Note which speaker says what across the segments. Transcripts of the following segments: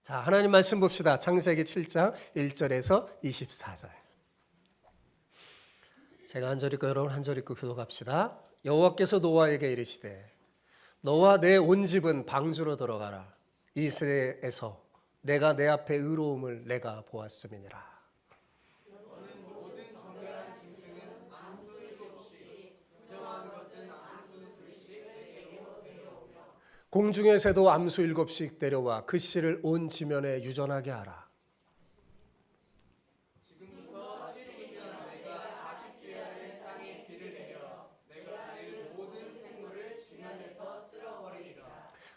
Speaker 1: 자, 하나님 말씀 봅시다. 창세기 7장 1절에서 24절. 제가 한 절 읽고 여러분 한 절 읽고 교독합시다. 여호와께서 노아에게 이르시되 너와 내 온 집은 방주로 들어가라. 이 세대에서 내가 내 앞에 의로움을 내가 보았음이니라. 공중의 새도 암수 7씩 데려와 그 씨를 온 지면에 유전하게 하라.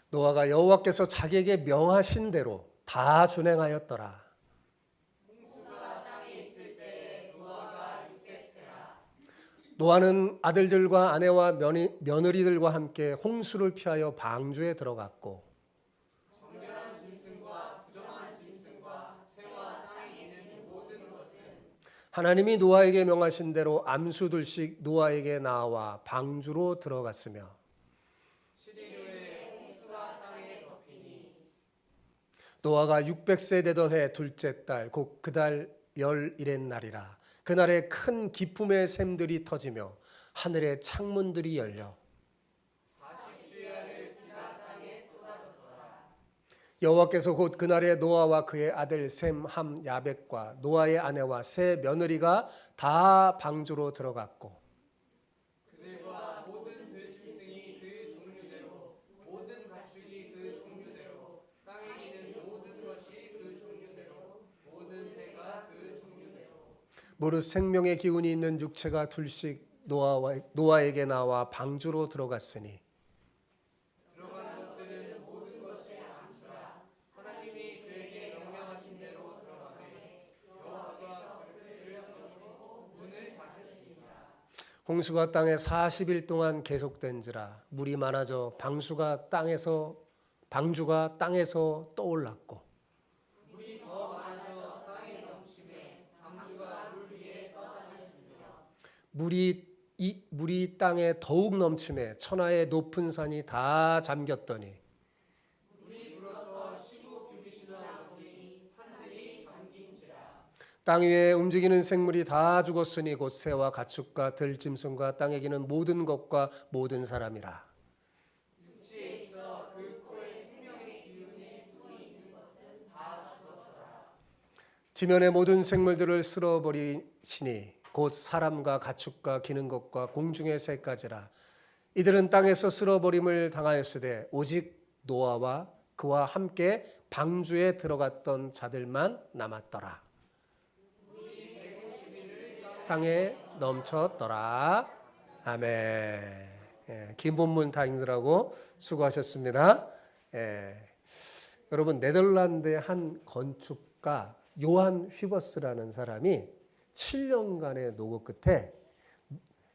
Speaker 1: 노아가 여호와께서 자기에게 명하신 대로 다 준행하였더라. 노아는 아들들과 아내와 며느리들과 함께 홍수를 피하여 방주에 들어갔고 하나님이 노아에게 명하신 대로 암수들씩 노아에게 나와 방주로 들어갔으며 노아가 600세 되던 해 둘째 달 곧 그 달 열일의 날이라. 그날에 큰 기쁨의 샘들이 터지며 하늘의 창문들이 열려 여호와께서 곧 그날에 노아와 그의 아들 셈, 함, 야벳과 노아의 아내와 세 며느리가 다 방주로 들어갔고 무릇 생명의 기운이 있는 육체가 둘씩 노아에게 나와 방주로 들어갔으니 홍수가 땅에 40일 동안 계속된지라. 물이 많아져 방주가 땅에서 떠올랐고 물이 땅에 더욱 넘침에 천하의 높은 산이 다 잠겼더니 땅 위에 움직이는 생물이 다 죽었으니 곧 새와 가축과 들짐승과 땅에 기는 모든 것과 모든 사람이라. 지면의 모든 생물들을 쓸어버리시니 곧 사람과 가축과 기는 것과 공중의 새까지라. 이들은 땅에서 쓸어버림을 당하였으되 오직 노아와 그와 함께 방주에 들어갔던 자들만 남았더라. 땅에 넘쳤더라. 아멘. 긴 본문 다 읽느라고 수고하셨습니다. 여러분, 네덜란드의 한 건축가 요한 휘버스라는 사람이 7년간의 노고 끝에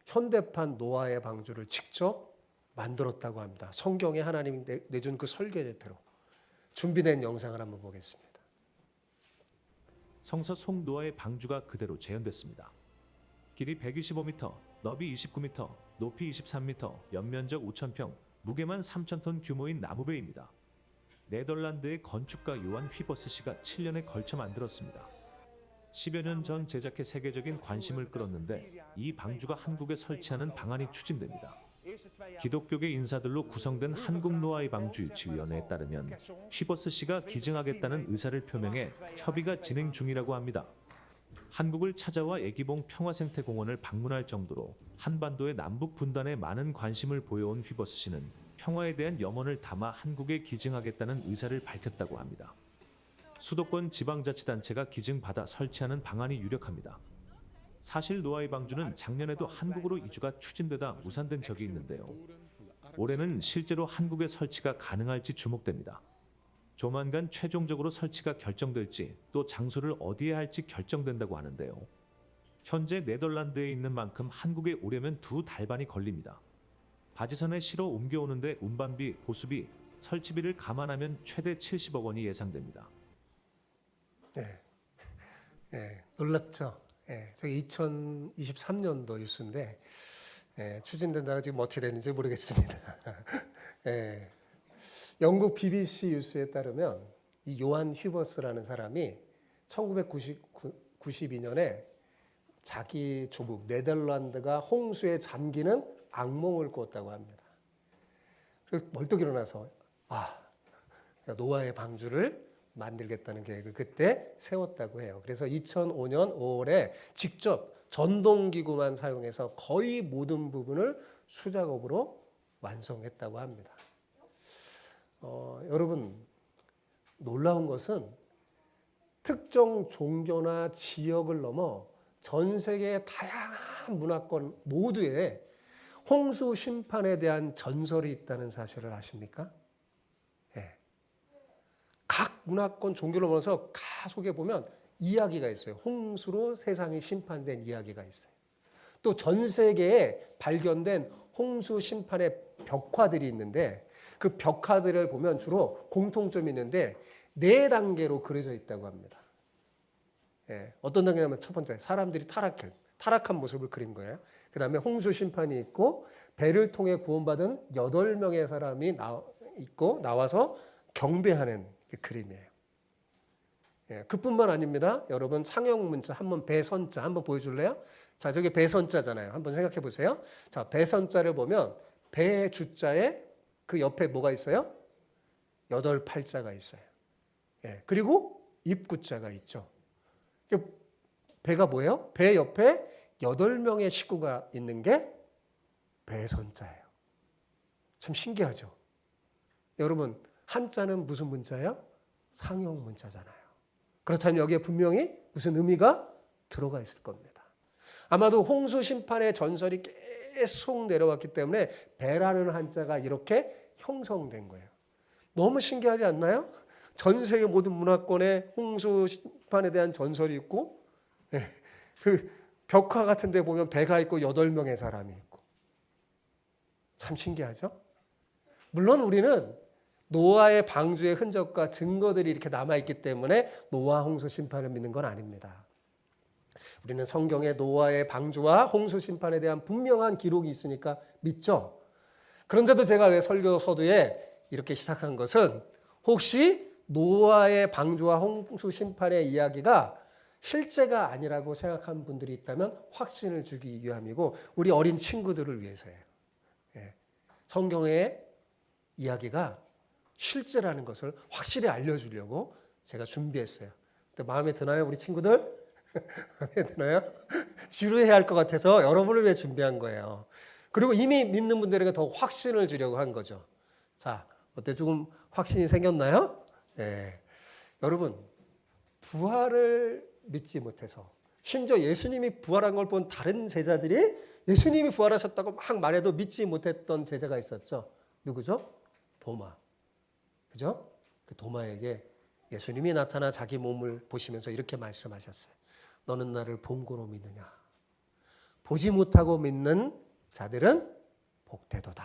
Speaker 1: 현대판 노아의 방주를 직접 만들었다고 합니다. 성경에 하나님이 내준 그 설계대로 준비된 영상을 한번 보겠습니다.
Speaker 2: 성서 송노아의 방주가 그대로 재현됐습니다. 길이 125m, 너비 29m, 높이 23m, 연면적 5,000평, 무게만 3,000톤 규모인 나무배입니다. 네덜란드의 건축가 요한 휘버스 씨가 7년에 걸쳐 만들었습니다. 10여 년 전 제작해 세계적인 관심을 끌었는데 이 방주가 한국에 설치하는 방안이 추진됩니다. 기독교계 인사들로 구성된 한국노아의 방주 유치위원회에 따르면 휘버스 씨가 기증하겠다는 의사를 표명해 협의가 진행 중이라고 합니다. 한국을 찾아와 애기봉 평화생태공원을 방문할 정도로 한반도의 남북 분단에 많은 관심을 보여온 휘버스 씨는 평화에 대한 염원을 담아 한국에 기증하겠다는 의사를 밝혔다고 합니다. 수도권 지방자치단체가 기증받아 설치하는 방안이 유력합니다. 사실 노아의 방주는 작년에도 한국으로 이주가 추진되다 무산된 적이 있는데요. 올해는 실제로 한국에 설치가 가능할지 주목됩니다. 조만간 최종적으로 설치가 결정될지 또 장소를 어디에 할지 결정된다고 하는데요. 현재 네덜란드에 있는 만큼 한국에 오려면 2달 반이 걸립니다. 바지선에 실어 옮겨오는데 운반비, 보수비, 설치비를 감안하면 최대 70억 원이 예상됩니다.
Speaker 1: 놀랍죠? 저기 2023년도 뉴스인데 추진된다가 지금 어떻게 되는지 모르겠습니다. 영국 BBC 뉴스에 따르면 이 요한 휘버스라는 사람이 1992년에 자기 조국 네덜란드가 홍수에 잠기는 악몽을 꿨다고 합니다. 그래서 벌떡 일어나서 노아의 방주를 만들겠다는 계획을 그때 세웠다고 해요. 그래서 2005년 5월에 직접 전동기구만 사용해서 거의 모든 부분을 수작업으로 완성했다고 합니다. 여러분, 놀라운 것은 특정 종교나 지역을 넘어 전 세계의 다양한 문화권 모두에 홍수 심판에 대한 전설이 있다는 사실을 아십니까? 네. 각 문화권 종교를 넘어서 가 속에 보면 이야기가 있어요. 홍수로 세상이 심판된 이야기가 있어요. 또 전 세계에 발견된 홍수 심판의 벽화들이 있는데 그 벽화들을 보면 주로 공통점이 있는데 4단계로 그려져 있다고 합니다. 예, 어떤 단계냐면 첫 번째, 사람들이 타락한 모습을 그린 거예요. 그 다음에 홍수 심판이 있고 배를 통해 구원받은 8명의 사람이 나와서 경배하는 그림이에요. 예, 그뿐만 아닙니다. 여러분 상형 문자 한번 배선자 한번 보여줄래요? 자, 저기 배선자잖아요. 한번 생각해 보세요. 자, 배선자를 보면 배 주자에 그 옆에 뭐가 있어요? 8팔자가 있어요. 예, 그리고 입구자가 있죠. 배가 뭐예요? 배 옆에 8명의 식구가 있는 게 배선자예요. 참 신기하죠? 여러분, 한자는 무슨 문자예요? 상형 문자잖아요. 그렇다면 여기에 분명히 무슨 의미가 들어가 있을 겁니다. 아마도 홍수 심판의 전설이 계속 내려왔기 때문에 배라는 한자가 이렇게 형성된 거예요. 너무 신기하지 않나요? 전 세계 모든 문화권에 홍수 심판에 대한 전설이 있고, 그 벽화 같은 데 보면 배가 있고 8명의 사람이 있고. 참 신기하죠? 물론 우리는 노아의 방주의 흔적과 증거들이 이렇게 남아있기 때문에 노아 홍수 심판을 믿는 건 아닙니다. 우리는 성경에 노아의 방주와 홍수 심판에 대한 분명한 기록이 있으니까 믿죠. 그런데도 제가 왜 설교 서두에 이렇게 시작한 것은 혹시 노아의 방주와 홍수 심판의 이야기가 실제가 아니라고 생각하는 분들이 있다면 확신을 주기 위함이고 우리 어린 친구들을 위해서예요. 예. 성경의 이야기가 실제라는 것을 확실히 알려주려고 제가 준비했어요. 근데 마음에 드나요, 우리 친구들? 마음에 드나요? 지루해야 할 것 같아서 여러분을 위해 준비한 거예요. 그리고 이미 믿는 분들에게 더 확신을 주려고 한 거죠. 자, 어때? 조금 확신이 생겼나요? 네. 여러분, 부활을 믿지 못해서 심지어 예수님이 부활한 걸 본 다른 제자들이 예수님이 부활하셨다고 막 말해도 믿지 못했던 제자가 있었죠. 누구죠? 도마. 그죠? 그 도마에게 예수님이 나타나 자기 몸을 보시면서 이렇게 말씀하셨어요. 너는 나를 본고로 믿느냐? 보지 못하고 믿는 자들은 복되도다.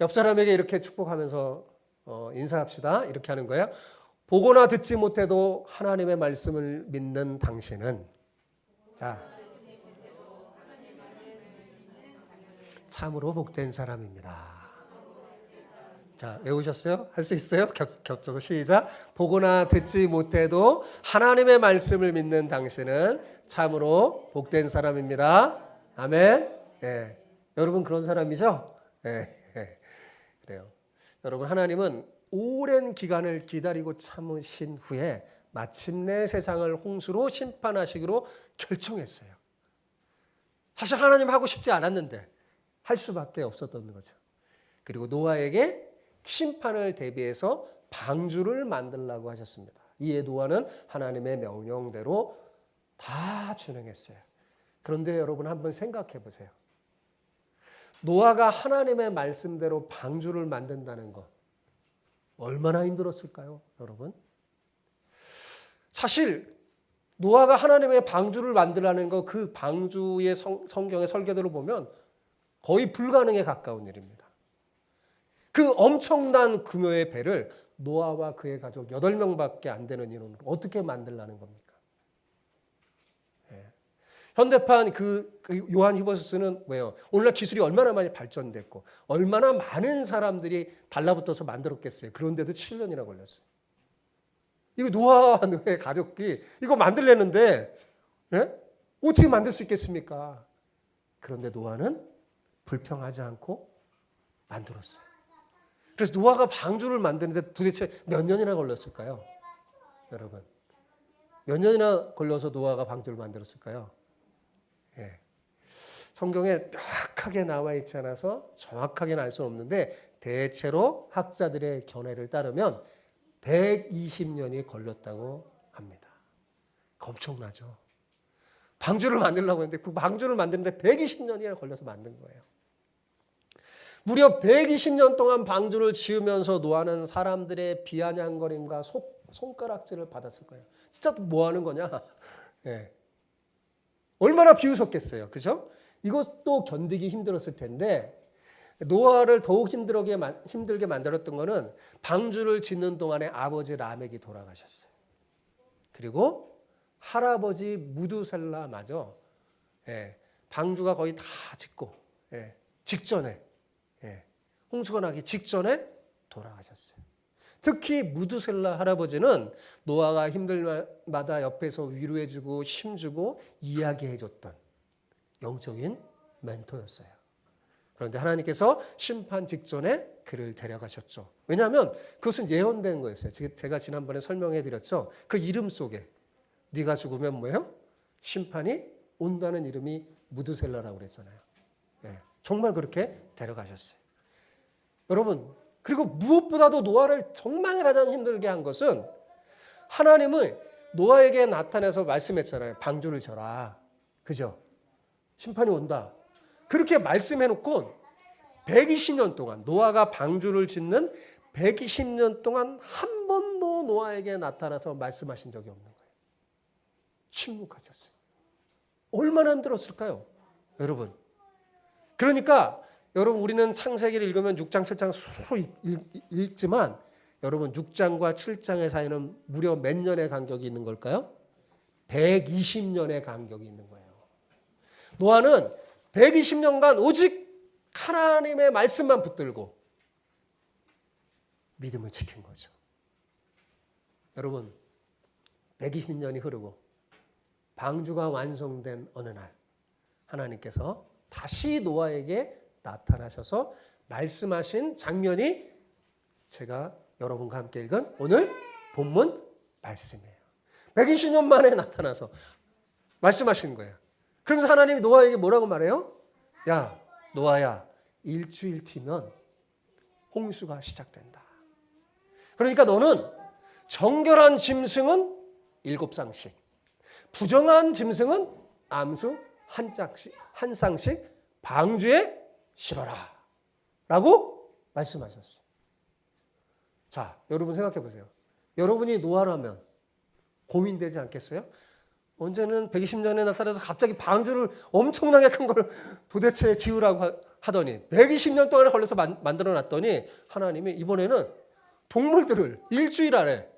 Speaker 1: 옆 사람에게 이렇게 축복하면서 인사합시다. 이렇게 하는 거예요. 보거나 듣지 못해도 하나님의 말씀을 믿는 당신은 자, 참으로 복된 사람입니다. 자, 외우셨어요? 할 수 있어요? 겹쳐서 시작. 보거나 듣지 못해도 하나님의 말씀을 믿는 당신은 참으로 복된 사람입니다. 아멘. 예. 여러분 그런 사람이죠? 예. 예. 그래요. 여러분 하나님은 오랜 기간을 기다리고 참으신 후에 마침내 세상을 홍수로 심판하시기로 결정했어요. 사실 하나님 하고 싶지 않았는데 할 수밖에 없었던 거죠. 그리고 노아에게 심판을 대비해서 방주를 만들라고 하셨습니다. 이에 노아는 하나님의 명령대로 다 준행했어요. 그런데 여러분 한번 생각해 보세요. 노아가 하나님의 말씀대로 방주를 만든다는 것 얼마나 힘들었을까요, 여러분? 사실 노아가 하나님의 방주를 만들라는 것, 그 방주의 성경의 설계대로 보면 거의 불가능에 가까운 일입니다. 그 엄청난 규모의 배를 노아와 그의 가족 8명밖에 안 되는 인원으로 어떻게 만들라는 겁니까? 예. 현대판 그 요한 히버스는 왜요? 오늘날 기술이 얼마나 많이 발전됐고 얼마나 많은 사람들이 달라붙어서 만들었겠어요. 그런데도 7년이나 걸렸어요. 이거 노아와 노아의 가족이 이거 만들려는데 예? 어떻게 만들 수 있겠습니까? 그런데 노아는 불평하지 않고 만들었어요. 그래서 노아가 방주를 만드는데 도대체 몇 년이나 걸렸을까요? 여러분. 몇 년이나 걸려서 노아가 방주를 만들었을까요? 예. 성경에 명확하게 나와 있지 않아서 정확하게는 알 수는 없는데 대체로 학자들의 견해를 따르면 120년이 걸렸다고 합니다. 엄청나죠. 방주를 만들려고 했는데 그 방주를 만드는데 120년이나 걸려서 만든 거예요. 무려 120년 동안 방주를 지으면서 노아는 사람들의 비아냥거림과 손가락질을 받았을 거예요. 진짜 뭐 하는 거냐? 예. 얼마나 비웃었겠어요. 그죠? 이것도 견디기 힘들었을 텐데 노아를 더욱 힘들게 만들었던 거는 방주를 짓는 동안에 아버지 라멕이 돌아가셨어요. 그리고 할아버지 무두셀라마저 방주가 거의 다 짓고 직전에 홍수가 나기 직전에 돌아가셨어요. 특히 무두셀라 할아버지는 노아가 힘들 마다 옆에서 위로해주고 힘주고 이야기해줬던 영적인 멘토였어요. 그런데 하나님께서 심판 직전에 그를 데려가셨죠. 왜냐하면 그것은 예언된 거였어요. 제가 지난번에 설명해 드렸죠. 그 이름 속에 네가 죽으면 뭐예요? 심판이 온다는 이름이 무드셀라라고 그랬잖아요. 정말 그렇게 데려가셨어요. 여러분, 그리고 무엇보다도 노아를 정말 가장 힘들게 한 것은 하나님은 노아에게 나타나서 말씀했잖아요. 방주를 져라. 그죠? 심판이 온다. 그렇게 말씀해놓고 120년 동안 노아가 방주를 짓는 120년 동안 한 번도 노아에게 나타나서 말씀하신 적이 없는 거예요. 침묵하셨어요. 얼마나 힘들었을까요? 여러분. 그러니까 여러분 우리는 창세기를 읽으면 6장, 7장 수로 읽지만 여러분 6장과 7장의 사이는 무려 몇 년의 간격이 있는 걸까요? 120년의 간격이 있는 거예요. 노아는 120년간 오직 하나님의 말씀만 붙들고 믿음을 지킨 거죠. 여러분 120년이 흐르고 방주가 완성된 어느 날 하나님께서 다시 노아에게 나타나셔서 말씀하신 장면이 제가 여러분과 함께 읽은 오늘 본문 말씀이에요. 120년 만에 나타나서 말씀하신 거예요. 그러면서 하나님이 노아에게 뭐라고 말해요? 야, 노아야, 일주일 뒤면 홍수가 시작된다. 그러니까 너는 정결한 짐승은 7쌍씩, 부정한 짐승은 암수 한 쌍씩 방주에 실어라 라고 말씀하셨어요. 자, 여러분 생각해 보세요. 여러분이 노아라면 고민되지 않겠어요? 언제는 120년에 나타나서 갑자기 방주를 엄청나게 큰 걸 도대체 지으라고 하더니 120년 동안에 걸려서 만들어 놨더니 하나님이 이번에는 동물들을 일주일 안에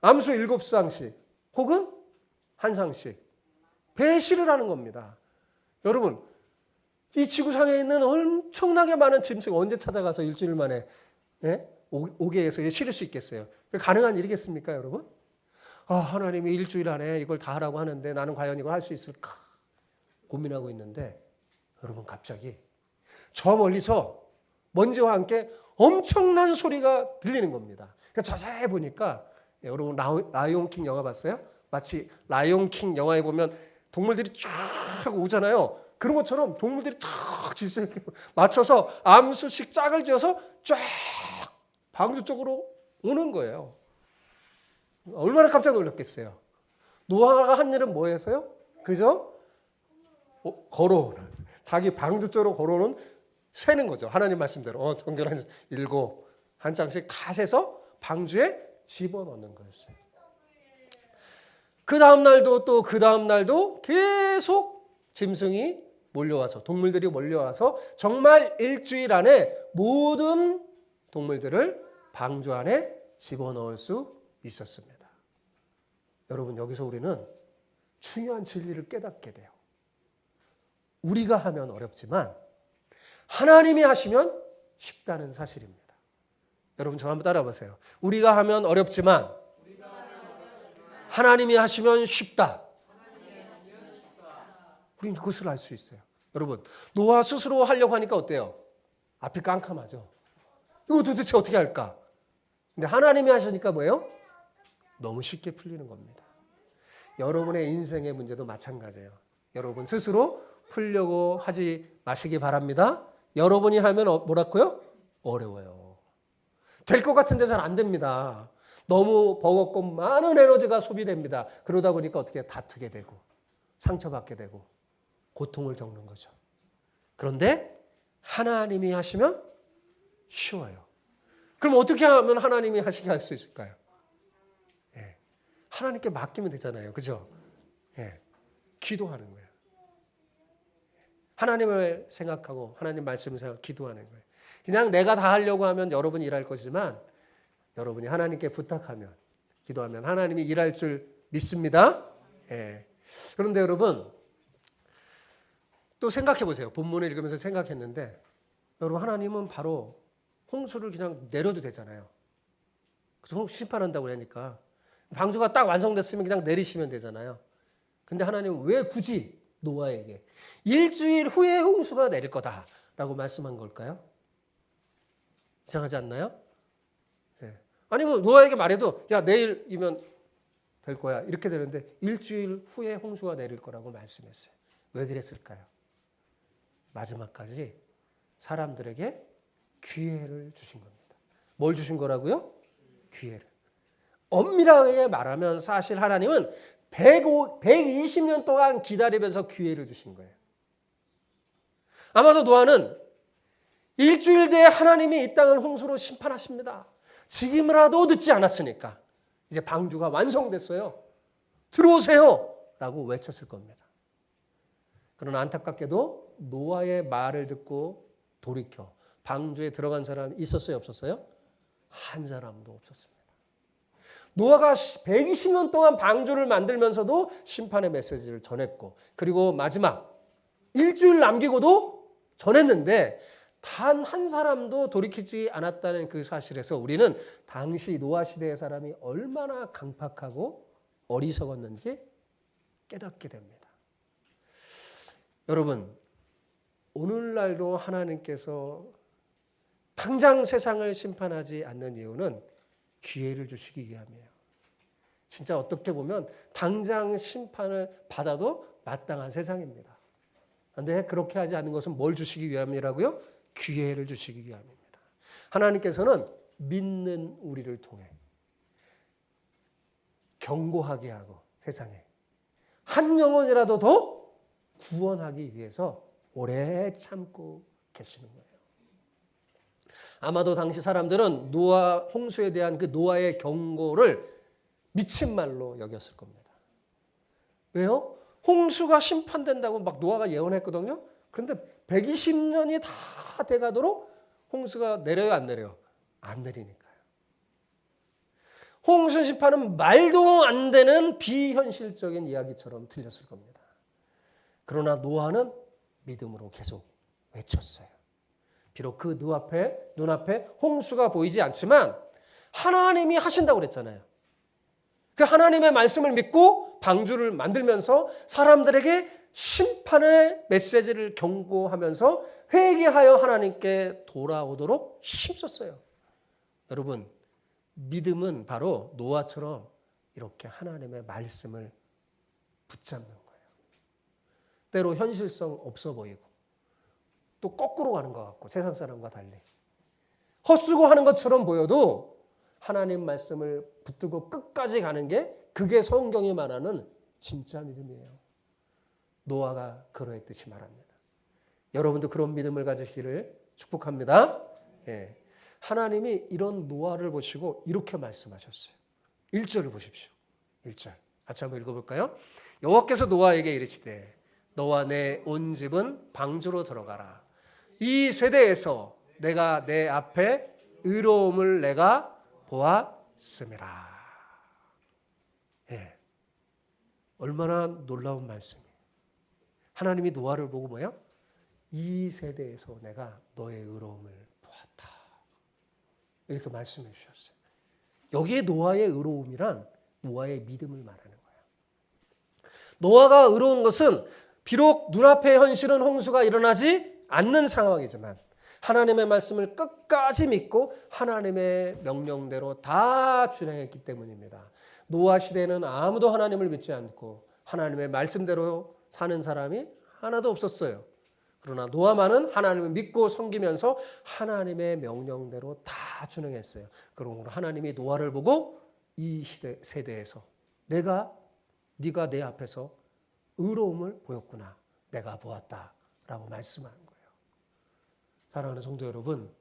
Speaker 1: 암수 7쌍씩 혹은 한 쌍씩 배실을 하는 겁니다. 여러분 이 지구상에 있는 엄청나게 많은 짐승 언제 찾아가서 일주일 만에 오게 해서 실을 수 있겠어요? 가능한 일이겠습니까, 여러분? 하나님이 일주일 안에 이걸 다 하라고 하는데 나는 과연 이걸 할 수 있을까? 고민하고 있는데 여러분 갑자기 저 멀리서 먼지와 함께 엄청난 소리가 들리는 겁니다. 자세히 보니까 여러분 라이온킹 영화 봤어요? 마치 라이온킹 영화에 보면 동물들이 쫙 오잖아요. 그런 것처럼 동물들이 탁 질서 맞춰서 암수씩 짝을 지어서 쫙 방주 쪽으로 오는 거예요. 얼마나 깜짝 놀랐겠어요. 노아가 한 일은 뭐였어요? 그죠? 걸어오는, 자기 방주 쪽으로 걸어오는 세는 거죠. 하나님 말씀대로 정결한 7, 한 장씩 다 세서 방주에 집어넣는 거였어요. 그 다음 날도 또 그 다음 날도 계속 짐승이 몰려와서 동물들이 몰려와서 정말 일주일 안에 모든 동물들을 방주 안에 집어넣을 수 있었습니다. 여러분 여기서 우리는 중요한 진리를 깨닫게 돼요. 우리가 하면 어렵지만 하나님이 하시면 쉽다는 사실입니다. 여러분 저 한번 따라해 보세요. 우리가 하면 어렵지만 하나님이 하시면 쉽다. 우리는 그것을 알 수 있어요. 여러분, 노아 스스로 하려고 하니까 어때요? 앞이 깜깜하죠. 이거 도대체 어떻게 할까? 근데 하나님이 하시니까 뭐예요? 너무 쉽게 풀리는 겁니다. 여러분의 인생의 문제도 마찬가지예요. 여러분 스스로 풀려고 하지 마시기 바랍니다. 여러분이 하면 뭐라고요? 어려워요. 될 것 같은데 잘 안 됩니다. 너무 버겁고 많은 에너지가 소비됩니다. 그러다 보니까 어떻게 다투게 되고 상처받게 되고 고통을 겪는 거죠. 그런데 하나님이 하시면 쉬워요. 그럼 어떻게 하면 하나님이 하시게 할 수 있을까요? 예. 하나님께 맡기면 되잖아요. 그죠? 예. 기도하는 거예요. 하나님을 생각하고 하나님 말씀을 생각하고 기도하는 거예요. 그냥 내가 다 하려고 하면 여러분이 일할 것이지만 여러분이 하나님께 부탁하면 기도하면 하나님이 일할 줄 믿습니다. 예. 그런데 여러분 또 생각해 보세요. 본문을 읽으면서 생각했는데 여러분 하나님은 바로 홍수를 그냥 내려도 되잖아요. 그래서 심판한다고 하니까 방주가 딱 완성됐으면 그냥 내리시면 되잖아요. 근데 하나님은 왜 굳이 노아에게 일주일 후에 홍수가 내릴 거다라고 말씀한 걸까요? 이상하지 않나요? 예. 아니면 노아에게 말해도 야 내일이면 될 거야 이렇게 되는데 일주일 후에 홍수가 내릴 거라고 말씀했어요. 왜 그랬을까요? 마지막까지 사람들에게 기회를 주신 겁니다. 뭘 주신 거라고요? 기회를. 엄밀하게 말하면 사실 하나님은 120년 동안 기다리면서 기회를 주신 거예요. 아마도 노아는 일주일 뒤에 하나님이 이 땅을 홍수로 심판하십니다. 지금이라도 늦지 않았으니까 이제 방주가 완성됐어요. 들어오세요 라고 외쳤을 겁니다. 그러나 안타깝게도 노아의 말을 듣고 돌이켜 방주에 들어간 사람이 있었어요? 없었어요? 한 사람도 없었습니다. 노아가 120년 동안 방주를 만들면서도 심판의 메시지를 전했고 그리고 마지막 일주일 남기고도 전했는데 단 한 사람도 돌이키지 않았다는 그 사실에서 우리는 당시 노아 시대의 사람이 얼마나 강팍하고 어리석었는지 깨닫게 됩니다. 여러분, 오늘날도 하나님께서 당장 세상을 심판하지 않는 이유는 기회를 주시기 위함이에요. 진짜 어떻게 보면 당장 심판을 받아도 마땅한 세상입니다. 그런데 그렇게 하지 않는 것은 뭘 주시기 위함이라고요? 기회를 주시기 위함입니다. 하나님께서는 믿는 우리를 통해 경고하게 하고 세상에 한 영혼이라도 더 구원하기 위해서 오래 참고 계시는 거예요. 아마도 당시 사람들은 노아 홍수에 대한 그 노아의 경고를 미친 말로 여겼을 겁니다. 왜요? 홍수가 심판된다고 막 노아가 예언했거든요. 그런데 120년이 다 돼가도록 홍수가 내려요, 안 내려요? 안 내리니까요. 홍수 심판은 말도 안 되는 비현실적인 이야기처럼 들렸을 겁니다. 그러나 노아는 믿음으로 계속 외쳤어요. 비록 그 눈앞에 홍수가 보이지 않지만 하나님이 하신다고 그랬잖아요. 그 하나님의 말씀을 믿고 방주를 만들면서 사람들에게 심판의 메시지를 경고하면서 회개하여 하나님께 돌아오도록 힘썼어요. 여러분, 믿음은 바로 노아처럼 이렇게 하나님의 말씀을 붙잡는 거예요. 때로 현실성 없어 보이고 또 거꾸로 가는 것 같고 세상 사람과 달리 헛수고 하는 것처럼 보여도 하나님 말씀을 붙들고 끝까지 가는 게 그게 성경이 말하는 진짜 믿음이에요. 노아가 그러했듯이 말합니다. 여러분도 그런 믿음을 가지시기를 축복합니다. 예. 하나님이 이런 노아를 보시고 이렇게 말씀하셨어요. 1절을 보십시오. 1절 같이 한번 읽어볼까요? 여호와께서 노아에게 이르시되 너와 내 온 집은 방주로 들어가라. 이 세대에서 내가 내 앞에 의로움을 내가 보았음이라. 예. 얼마나 놀라운 말씀이에요. 하나님이 노아를 보고 뭐예요? 이 세대에서 내가 너의 의로움을 보았다. 이렇게 말씀해 주셨어요. 여기에 노아의 의로움이란 노아의 믿음을 말하는 거예요. 노아가 의로운 것은 비록 눈앞의 현실은 홍수가 일어나지 않는 상황이지만 하나님의 말씀을 끝까지 믿고 하나님의 명령대로 다 준행했기 때문입니다. 노아 시대에는 아무도 하나님을 믿지 않고 하나님의 말씀대로 사는 사람이 하나도 없었어요. 그러나 노아만은 하나님을 믿고 섬기면서 하나님의 명령대로 다 준행했어요. 그러므로 하나님이 노아를 보고 이 세대에서 네가 내 앞에서 의로움을 보였구나. 내가 보았다라고 말씀하는 거예요. 사랑하는 성도 여러분,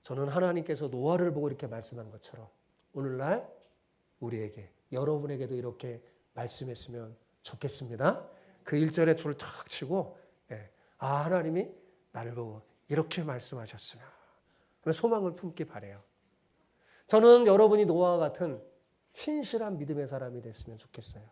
Speaker 1: 저는 하나님께서 노아를 보고 이렇게 말씀한 것처럼 오늘날 우리에게, 여러분에게도 이렇게 말씀했으면 좋겠습니다. 그 1절에 줄을 탁 치고 하나님이 나를 보고 이렇게 말씀하셨으면 소망을 품기 바라요. 저는 여러분이 노아와 같은 신실한 믿음의 사람이 됐으면 좋겠어요.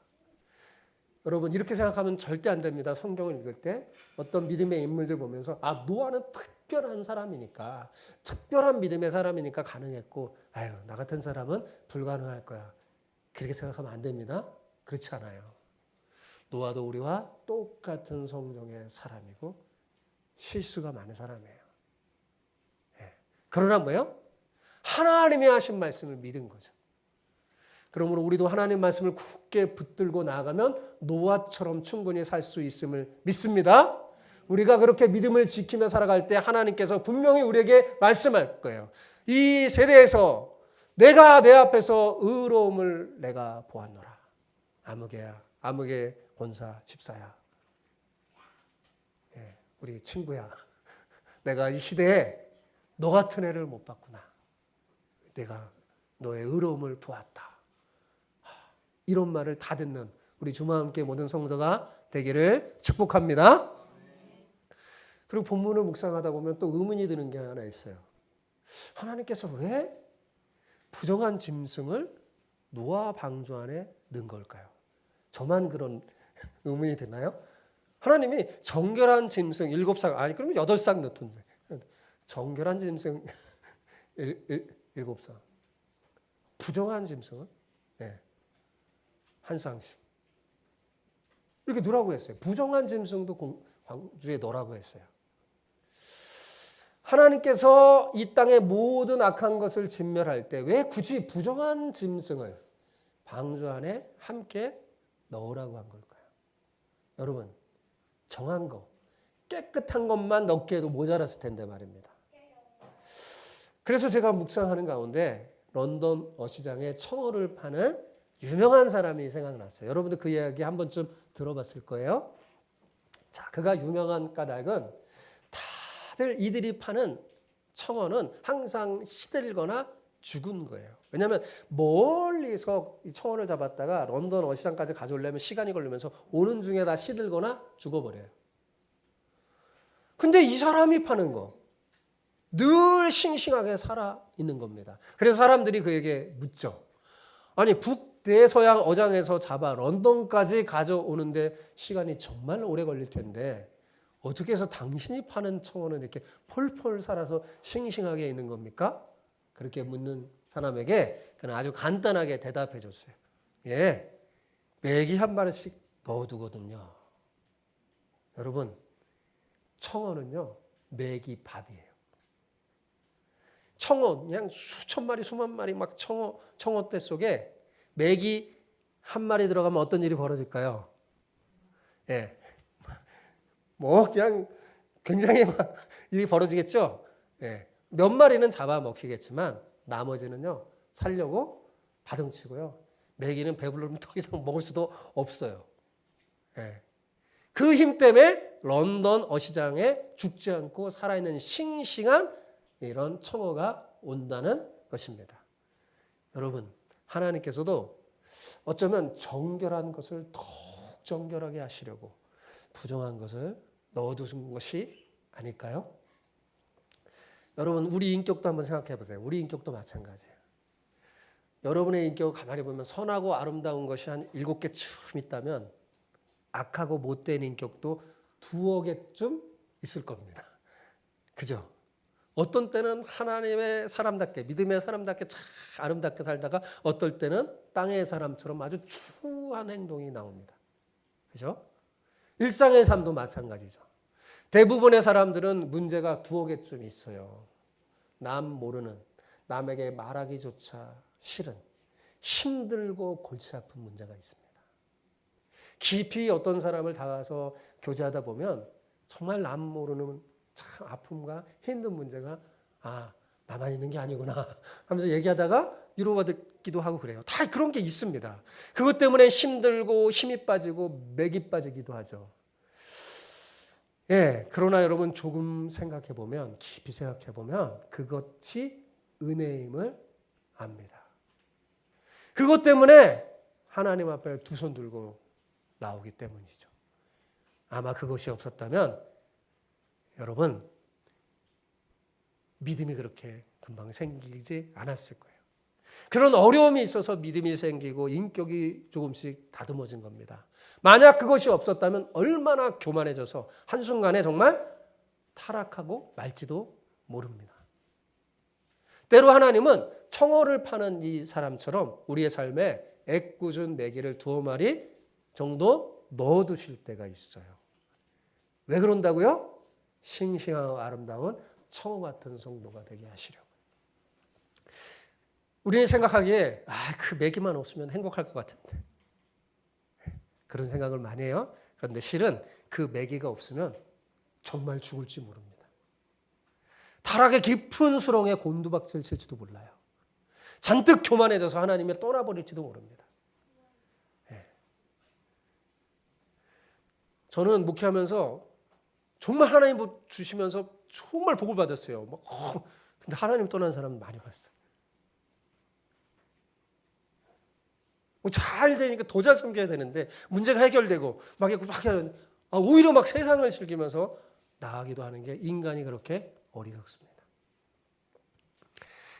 Speaker 1: 여러분 이렇게 생각하면 절대 안 됩니다. 성경을 읽을 때 어떤 믿음의 인물들 보면서 노아는 특별한 사람이니까, 특별한 믿음의 사람이니까 가능했고 나 같은 사람은 불가능할 거야. 그렇게 생각하면 안 됩니다. 그렇지 않아요. 노아도 우리와 똑같은 성정의 사람이고 실수가 많은 사람이에요. 그러나 뭐예요? 하나님이 하신 말씀을 믿은 거죠. 그러므로 우리도 하나님 말씀을 굳게 붙들고 나아가면 노아처럼 충분히 살 수 있음을 믿습니다. 우리가 그렇게 믿음을 지키며 살아갈 때 하나님께서 분명히 우리에게 말씀할 거예요. 이 세대에서 내가 내 앞에서 의로움을 내가 보았노라. 아무개 권사 집사야. 우리 친구야. 내가 이 시대에 너 같은 애를 못 봤구나. 내가 너의 의로움을 보았다. 이런 말을 다 듣는 우리 주마 함께 모든 성도가 되기를 축복합니다. 그리고 본문을 묵상하다 보면 또 의문이 드는 게 하나 있어요. 하나님께서 왜 부정한 짐승을 노아 방주 안에 넣은 걸까요? 저만 그런 의문이 드나요? 하나님이 정결한 짐승 7쌍, 그러면 8쌍 넣던데. 정결한 짐승 7쌍. 부정한 짐승은 한 쌍씩. 이렇게 넣으라고 했어요. 부정한 짐승도 방주에 넣으라고 했어요. 하나님께서 이 땅의 모든 악한 것을 진멸할 때 왜 굳이 부정한 짐승을 방주 안에 함께 넣으라고 한 걸까요? 여러분, 정한 거, 깨끗한 것만 넣기에도 모자랐을 텐데 말입니다. 그래서 제가 묵상하는 가운데 런던 어시장에 청어를 파는 유명한 사람이 생각났어요. 여러분들 그 이야기 한 번쯤 들어봤을 거예요. 자, 그가 유명한 까닭은 다들 이들이 파는 청어는 항상 시들거나 죽은 거예요. 왜냐하면 멀리서 청어를 잡았다가 런던 어시장까지 가져오려면 시간이 걸리면서 오는 중에 다 시들거나 죽어버려요. 근데 이 사람이 파는 거 늘 싱싱하게 살아있는 겁니다. 그래서 사람들이 그에게 묻죠. 아니 북대서양 어장에서 잡아 런던까지 가져오는데 시간이 정말 오래 걸릴 텐데 어떻게 해서 당신이 파는 청어는 이렇게 펄펄 살아서 싱싱하게 있는 겁니까? 그렇게 묻는 사람에게 그는 아주 간단하게 대답해 줬어요. 메기 한 마리씩 넣어두거든요. 여러분, 청어는요, 메기 밥이에요. 청어, 그냥 수천 마리, 수만 마리 막 청어떼 속에 메기 한 마리 들어가면 어떤 일이 벌어질까요? 뭐 그냥 굉장히 막 일이 벌어지겠죠? 몇 마리는 잡아먹히겠지만 나머지는요, 살려고 바둥치고요. 메기는 배부르면 더 이상 먹을 수도 없어요. 그 힘 때문에 런던 어시장에 죽지 않고 살아있는 싱싱한 이런 청어가 온다는 것입니다. 여러분, 하나님께서도 어쩌면 정결한 것을 더욱 정결하게 하시려고 부정한 것을 넣어두신 것이 아닐까요? 여러분, 우리 인격도 한번 생각해 보세요. 우리 인격도 마찬가지예요. 여러분의 인격을 가만히 보면 선하고 아름다운 것이 한 7개쯤 있다면 악하고 못된 인격도 2억 개쯤 있을 겁니다. 그죠? 어떤 때는 하나님의 사람답게, 믿음의 사람답게 참 아름답게 살다가 어떨 때는 땅의 사람처럼 아주 추한 행동이 나옵니다. 그죠? 일상의 삶도 마찬가지죠. 대부분의 사람들은 문제가 두어 개쯤 있어요. 남 모르는, 남에게 말하기조차 싫은, 힘들고 골치 아픈 문제가 있습니다. 깊이 어떤 사람을 다가서 교제하다 보면 정말 남 모르는 참 아픔과 힘든 문제가 나만 있는 게 아니구나 하면서 얘기하다가 위로받기도 하고 그래요. 다 그런 게 있습니다. 그것 때문에 힘들고 힘이 빠지고 맥이 빠지기도 하죠. 예, 그러나 여러분 조금 생각해 보면, 깊이 생각해 보면 그것이 은혜임을 압니다. 그것 때문에 하나님 앞에 두 손 들고 나오기 때문이죠. 아마 그것이 없었다면 여러분 믿음이 그렇게 금방 생기지 않았을 거예요. 그런 어려움이 있어서 믿음이 생기고 인격이 조금씩 다듬어진 겁니다. 만약 그것이 없었다면 얼마나 교만해져서 한순간에 정말 타락하고 말지도 모릅니다. 때로 하나님은 청어를 파는 이 사람처럼 우리의 삶에 애꿎은 메기를 2마리 정도 넣어두실 때가 있어요. 왜 그런다고요? 싱싱하고 아름다운 청어 같은 성도가 되게 하시려고. 우리는 생각하기에 그 메기만 없으면 행복할 것 같은데 그런 생각을 많이 해요. 그런데 실은 그 메기가 없으면 정말 죽을지 모릅니다. 타락의 깊은 수렁에 곤두박질 칠지도 몰라요. 잔뜩 교만해져서 하나님을 떠나버릴지도 모릅니다. 저는 목회하면서 정말 하나님 주시면서 정말 복을 받았어요. 근데 하나님 떠난 사람 많이 봤어요. 잘 되니까 더 잘 섬겨야 되는데 문제가 해결되고 막 오히려 막 세상을 즐기면서 나아가기도 하는 게 인간이 그렇게 어리석습니다.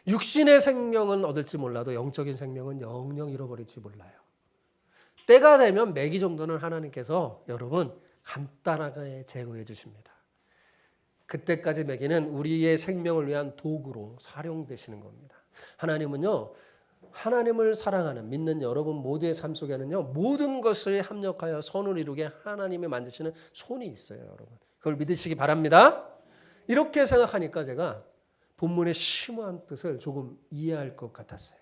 Speaker 1: 육신의 생명은 얻을지 몰라도 영적인 생명은 영영 잃어버릴지 몰라요. 때가 되면 매기 정도는 하나님께서 여러분 간단하게 제거해 주십니다. 그때까지 매기는 우리의 생명을 위한 도구로 사용되시는 겁니다. 하나님은요, 하나님을 사랑하는 믿는 여러분 모두의 삶 속에는요, 모든 것을 합력하여 선을 이루게 하나님이 만드시는 손이 있어요, 여러분. 그걸 믿으시기 바랍니다. 이렇게 생각하니까 제가 본문의 심오한 뜻을 조금 이해할 것 같았어요.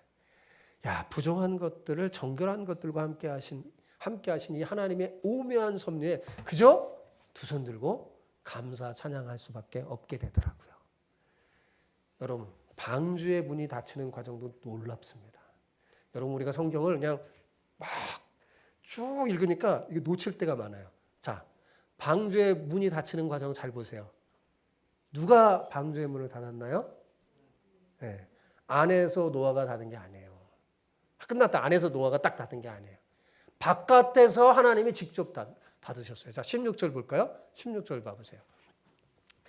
Speaker 1: 부정한 것들을 정결한 것들과 함께 하신 이 하나님의 오묘한 섭리에 그저 두 손 들고 감사 찬양할 수밖에 없게 되더라고요. 여러분, 방주의 문이 닫히는 과정도 놀랍습니다. 여러분, 우리가 성경을 그냥 막 쭉 읽으니까 이게 놓칠 때가 많아요. 자, 방주의 문이 닫히는 과정 잘 보세요. 누가 방주의 문을 닫았나요? 네. 안에서 노아가 닫은 게 아니에요. 끝났다. 안에서 노아가 딱 닫은 게 아니에요. 바깥에서 하나님이 직접 닫으셨어요. 자, 16절 볼까요? 16절 봐보세요.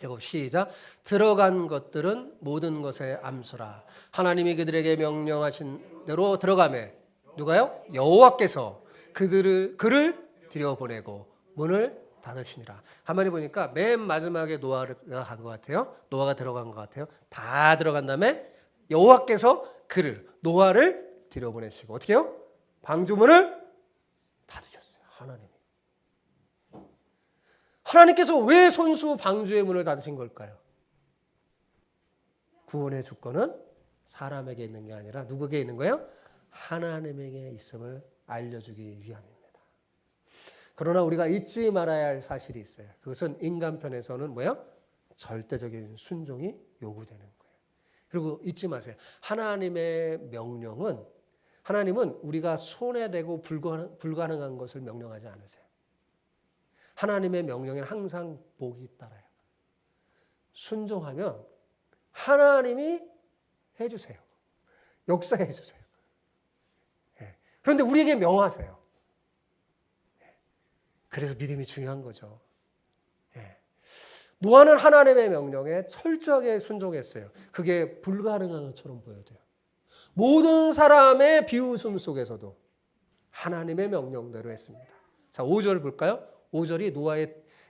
Speaker 1: 읽어 시작. 들어간 것들은 모든 것의 암소라. 하나님이 그들에게 명령하신 대로 들어가매. 누가요? 여호와께서 그를 들여보내고 문을 닫으시니라. 가만히 보니까 맨 마지막에 노아가 간 것 같아요. 노아가 들어간 것 같아요. 다 들어간 다음에 여호와께서 노아를 들여보내시고 어떻게 해요? 방주문을 닫으셨어요. 하나님께서 왜 손수 방주의 문을 닫으신 걸까요? 구원의 주권은 사람에게 있는 게 아니라 누구에게 있는 거예요? 하나님에게 있음을 알려주기 위함입니다. 그러나 우리가 잊지 말아야 할 사실이 있어요. 그것은 인간 편에서는 뭐예요? 절대적인 순종이 요구되는 거예요. 그리고 잊지 마세요. 하나님의 명령은 하나님은 우리가 손해되고 불가능한 것을 명령하지 않으세요. 하나님의 명령에는 항상 복이 따라요. 순종하면 하나님이 해주세요. 역사해 주세요. 그런데 우리에게 명하세요. 그래서 믿음이 중요한 거죠. 노아는 하나님의 명령에 철저하게 순종했어요. 그게 불가능한 것처럼 보여져요. 모든 사람의 비웃음 속에서도 하나님의 명령대로 했습니다. 자, 5절 볼까요? 5절이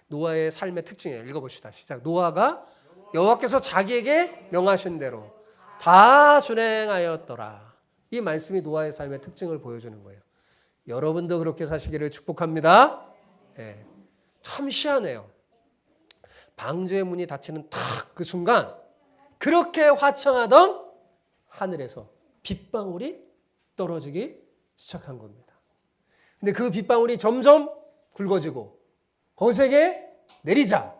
Speaker 1: 노아의 삶의 특징이에요. 읽어봅시다. 시작. 노아가 여호와께서 자기에게 명하신 대로 다 준행하였더라. 이 말씀이 노아의 삶의 특징을 보여주는 거예요. 여러분도 그렇게 사시기를 축복합니다. 예. 참 희한해요. 방주의 문이 닫히는 딱 그 순간 그렇게 화창하던 하늘에서 빗방울이 떨어지기 시작한 겁니다. 근데 그 빗방울이 점점 굵어지고 거세게 내리자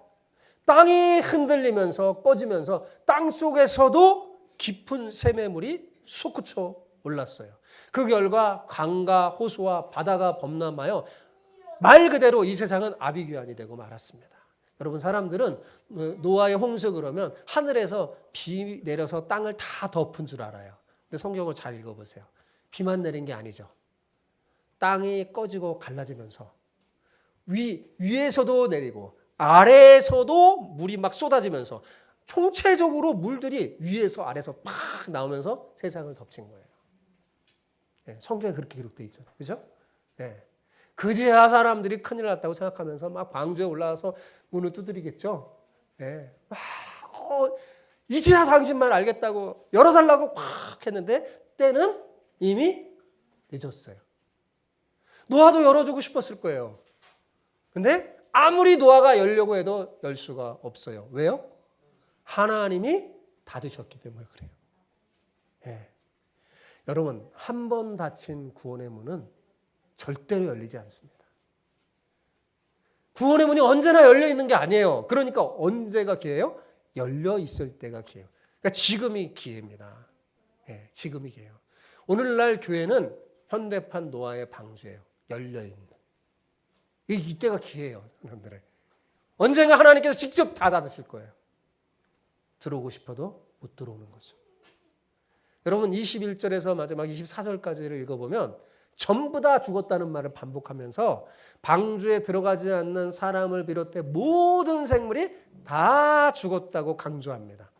Speaker 1: 땅이 흔들리면서 꺼지면서 땅 속에서도 깊은 샘매물이 솟구쳐 올랐어요. 그 결과 강과 호수와 바다가 범람하여 말 그대로 이 세상은 아비규환이 되고 말았습니다. 여러분, 사람들은 노아의 홍수 그러면 하늘에서 비 내려서 땅을 다 덮은 줄 알아요. 근데 성경을 잘 읽어보세요. 비만 내린 게 아니죠. 땅이 꺼지고 갈라지면서 위에서도 내리고 아래에서도 물이 막 쏟아지면서 총체적으로 물들이 위에서 아래에서 팍 나오면서 세상을 덮친 거예요. 네, 성경에 그렇게 기록되어 있잖아요. 그죠? 네. 그제야 사람들이 큰일 났다고 생각하면서 막 방주에 올라와서 문을 두드리겠죠. 네. 이제야 당신만 알겠다고 열어달라고 팍 했는데 때는 이미 늦었어요. 노아도 열어주고 싶었을 거예요. 근데 아무리 노아가 열려고 해도 열 수가 없어요. 왜요? 하나님이 닫으셨기 때문에 그래요. 네. 여러분, 한 번 닫힌 구원의 문은 절대로 열리지 않습니다. 구원의 문이 언제나 열려 있는 게 아니에요. 그러니까 언제가 기회예요? 열려 있을 때가 기회예요. 그러니까 지금이 기회입니다. 네, 지금이 기회예요. 오늘날 교회는 현대판 노아의 방주예요. 열려 있는. 이때가 기회예요, 여러분들의. 언젠가 하나님께서 직접 다 닫으실 거예요. 들어오고 싶어도 못 들어오는 거죠. 여러분, 21절에서 마지막 24절까지를 읽어보면 전부 다 죽었다는 말을 반복하면서 방주에 들어가지 않는 사람을 비롯해 모든 생물이 다 죽었다고 강조합니다.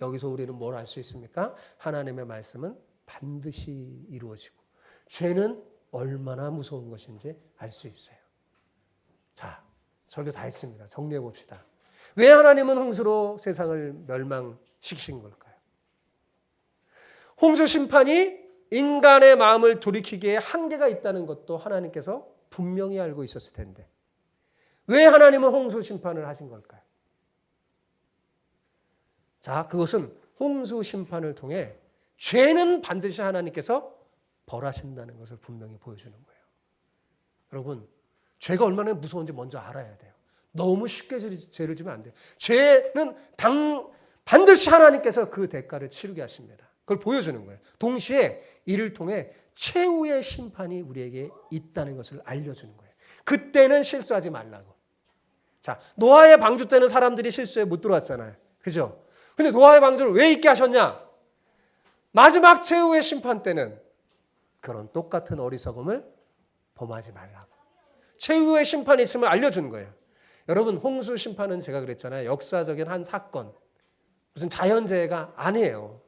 Speaker 1: 여기서 우리는 뭘 알 수 있습니까? 하나님의 말씀은 반드시 이루어지고 죄는 얼마나 무서운 것인지 알 수 있어요. 자, 설교 다 했습니다. 정리해 봅시다. 왜 하나님은 홍수로 세상을 멸망시키신 걸까요? 홍수 심판이 인간의 마음을 돌이키기에 한계가 있다는 것도 하나님께서 분명히 알고 있었을 텐데 왜 하나님은 홍수 심판을 하신 걸까요? 자, 그것은 홍수 심판을 통해 죄는 반드시 하나님께서 벌하신다는 것을 분명히 보여주는 거예요. 여러분, 죄가 얼마나 무서운지 먼저 알아야 돼요. 너무 쉽게 죄를 지면 안 돼요. 죄는 반드시 하나님께서 그 대가를 치르게 하십니다. 그걸 보여주는 거예요. 동시에 이를 통해 최후의 심판이 우리에게 있다는 것을 알려주는 거예요. 그때는 실수하지 말라고. 자, 노아의 방주 때는 사람들이 실수에 못 들어왔잖아요. 그죠? 근데 노아의 방주를 왜 있게 하셨냐? 마지막 최후의 심판 때는 그런 똑같은 어리석음을 범하지 말라고. 최후의 심판이 있음을 알려주는 거예요. 여러분, 홍수 심판은 제가 그랬잖아요. 역사적인 한 사건. 무슨 자연재해가 아니에요.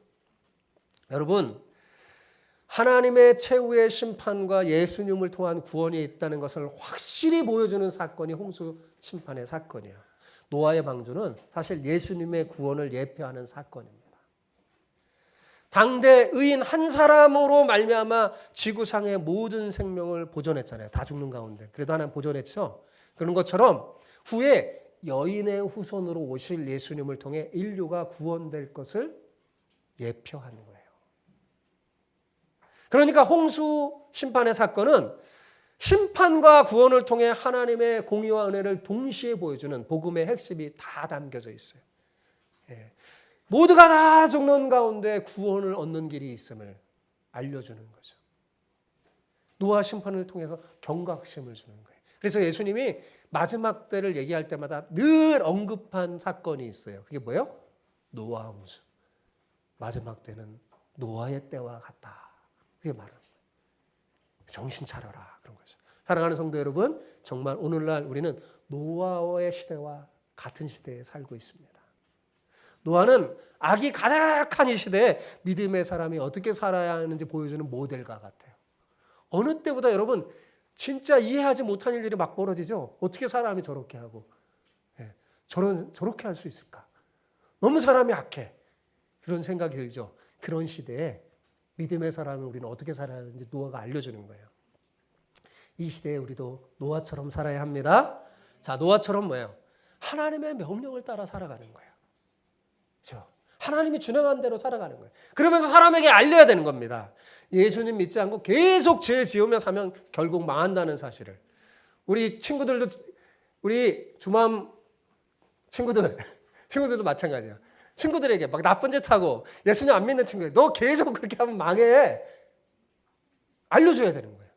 Speaker 1: 여러분, 하나님의 최후의 심판과 예수님을 통한 구원이 있다는 것을 확실히 보여주는 사건이 홍수 심판의 사건이에요. 노아의 방주는 사실 예수님의 구원을 예표하는 사건입니다. 당대 의인 한 사람으로 말미암아 지구상의 모든 생명을 보존했잖아요. 다 죽는 가운데. 그래도 하나님 보존했죠. 그런 것처럼 후에 여인의 후손으로 오실 예수님을 통해 인류가 구원될 것을 예표하는 거예요. 그러니까 홍수 심판의 사건은 심판과 구원을 통해 하나님의 공의와 은혜를 동시에 보여주는 복음의 핵심이 다 담겨져 있어요. 예. 모두가 다 죽는 가운데 구원을 얻는 길이 있음을 알려주는 거죠. 노아 심판을 통해서 경각심을 주는 거예요. 그래서 예수님이 마지막 때를 얘기할 때마다 늘 언급한 사건이 있어요. 그게 뭐예요? 노아 홍수. 마지막 때는 노아의 때와 같다. 그게 말하는 거예요. 정신 차려라. 그런 거죠. 사랑하는 성도 여러분, 정말 오늘날 우리는 노아의 시대와 같은 시대에 살고 있습니다. 노아는 악이 가득한 이 시대에 믿음의 사람이 어떻게 살아야 하는지 보여주는 모델과 같아요. 어느 때보다 여러분 진짜 이해하지 못한 일들이 막 벌어지죠. 어떻게 사람이 저렇게 하고 저렇게 할 수 있을까? 너무 사람이 악해. 그런 생각이 들죠. 그런 시대에 믿음의 사람은 우리는 어떻게 살아야 하는지 노아가 알려주는 거예요. 이 시대에 우리도 노아처럼 살아야 합니다. 자, 노아처럼 뭐예요? 하나님의 명령을 따라 살아가는 거예요. 그렇죠? 하나님이 준행한 대로 살아가는 거예요. 그러면서 사람에게 알려야 되는 겁니다. 예수님 믿지 않고 계속 죄 지으며 사면 결국 망한다는 사실을. 우리 친구들도, 우리 주맘 친구들도 마찬가지야. 친구들에게 막 나쁜 짓 하고 예수님 안 믿는 친구들, 너 계속 그렇게 하면 망해. 알려줘야 되는 거예요.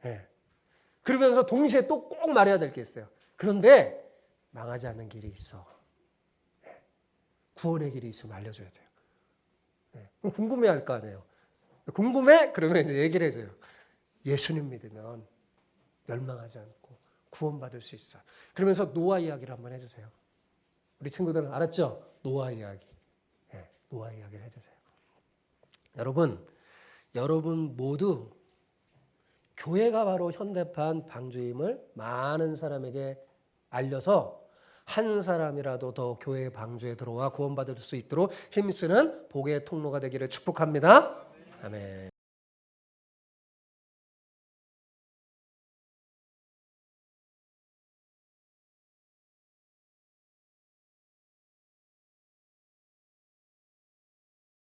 Speaker 1: 예. 그러면서 동시에 또 꼭 말해야 될 게 있어요. 그런데 망하지 않는 길이 있어. 예. 구원의 길이 있으면 알려줘야 돼요. 예. 그럼 궁금해할 거 아니에요. 궁금해? 그러면 이제 얘기를 해줘요. 예수님 믿으면 멸망하지 않고 구원받을 수 있어. 그러면서 노아 이야기를 한번 해주세요. 우리 친구들은 알았죠? 노아 이야기. 예, 노아 이야기를 해주세요. 여러분 모두 교회가 바로 현대판 방주임을 많은 사람에게 알려서 한 사람이라도 더 교회의 방주에 들어와 구원받을 수 있도록 힘쓰는 복의 통로가 되기를 축복합니다. 아멘.